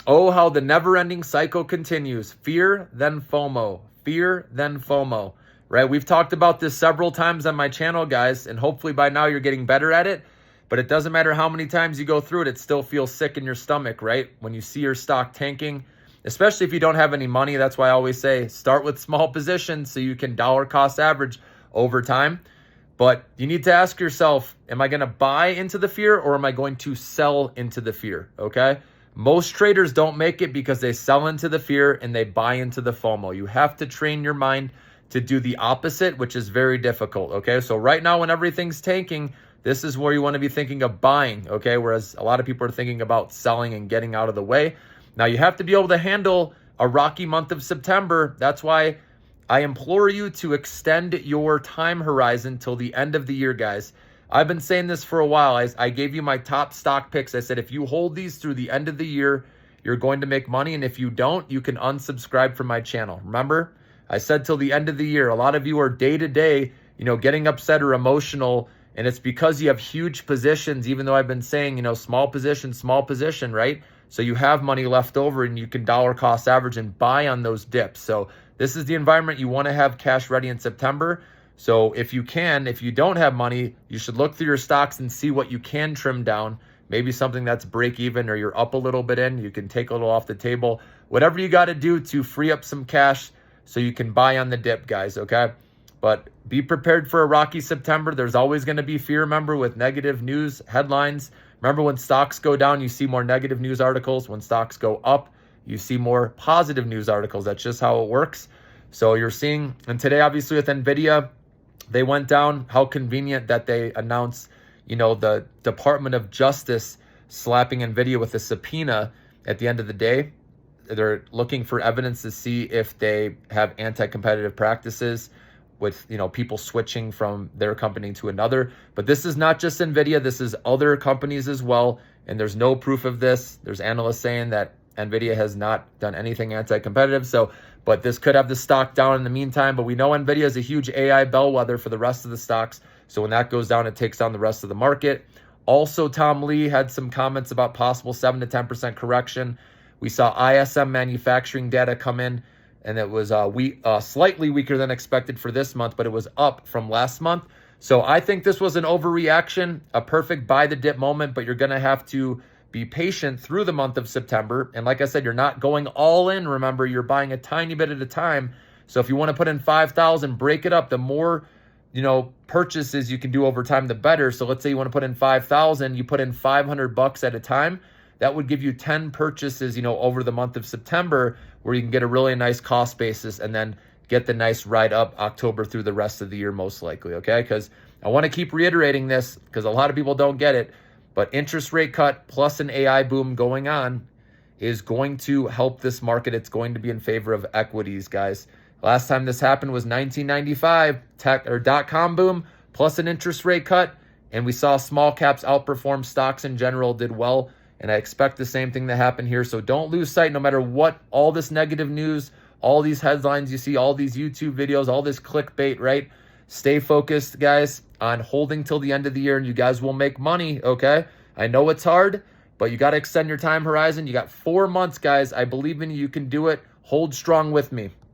Oh, how the never-ending cycle continues. Fear, then FOMO. Fear, then FOMO. Right? We've talked about this several times on my channel, guys, and hopefully by now you're getting better at it. But it doesn't matter how many times you go through it, it still feels sick in your stomach, right? When you see your stock tanking, especially if you don't have any money. That's why I always say start with small positions so you can dollar cost average over time. But you need to ask yourself, am I going to buy into the fear or am I going to sell into the fear? Okay. Most traders don't make it because they sell into the fear and they buy into the FOMO. You have to train your mind to do the opposite, which is very difficult. Okay. So right now when everything's tanking, this is where you want to be thinking of buying. Okay. Whereas a lot of people are thinking about selling and getting out of the way. Now you have to be able to handle a rocky month of September. That's why I implore you to extend your time horizon till the end of the year, guys. I've been saying this for a while. I gave you my top stock picks. I said, if you hold these through the end of the year, you're going to make money. And if you don't, you can unsubscribe from my channel. Remember, I said till the end of the year. A lot of you are day to day, getting upset or emotional. And it's because you have huge positions, even though I've been saying, small position, right? So you have money left over and you can dollar cost average and buy on those dips. So this is the environment you want to have cash ready in September. So if you don't have money, you should look through your stocks and see what you can trim down. Maybe something that's break even or you're up a little bit in, you can take a little off the table. Whatever you got to do to free up some cash so you can buy on the dip, guys, okay? But be prepared for a rocky September. There's always going to be fear, remember, with negative news headlines. Remember, when stocks go down, you see more negative news articles. When stocks go up, you see more positive news articles. That's just how it works. So you're seeing, and today, obviously, with NVIDIA, they went down. How convenient that they announced, the Department of Justice slapping NVIDIA with a subpoena at the end of the day. They're looking for evidence to see if they have anti-competitive practices with people switching from their company to another. But this is not just NVIDIA, this is other companies as well. And there's no proof of this. There's analysts saying that NVIDIA has not done anything anti-competitive. But this could have the stock down in the meantime. But we know NVIDIA is a huge AI bellwether for the rest of the stocks. So when that goes down, it takes down the rest of the market. Also, Tom Lee had some comments about possible 7 to 10% correction. We saw ISM manufacturing data come in, and it was slightly weaker than expected for this month, but it was up from last month. So I think this was an overreaction, a perfect buy the dip moment, but you're going to have to be patient through the month of September. And like I said, you're not going all in. Remember, you're buying a tiny bit at a time. So if you want to put in 5,000, break it up. The more, purchases you can do over time, the better. So let's say you want to put in 5,000, you put in $500 at a time. That would give you 10 purchases, over the month of September, where you can get a really nice cost basis and then get the nice ride up October through the rest of the year, most likely, okay? Because I want to keep reiterating this because a lot of people don't get it, but interest rate cut plus an AI boom going on is going to help this market. It's going to be in favor of equities, guys. Last time this happened was 1995, dot-com boom plus an interest rate cut, and we saw small caps outperform stocks in general, did well. And I expect the same thing to happen here. So don't lose sight, no matter what, all this negative news, all these headlines you see, all these YouTube videos, all this clickbait, right? Stay focused, guys, on holding till the end of the year, and you guys will make money, okay? I know it's hard, but you got to extend your time horizon. You got 4 months, guys. I believe in you. You can do it. Hold strong with me.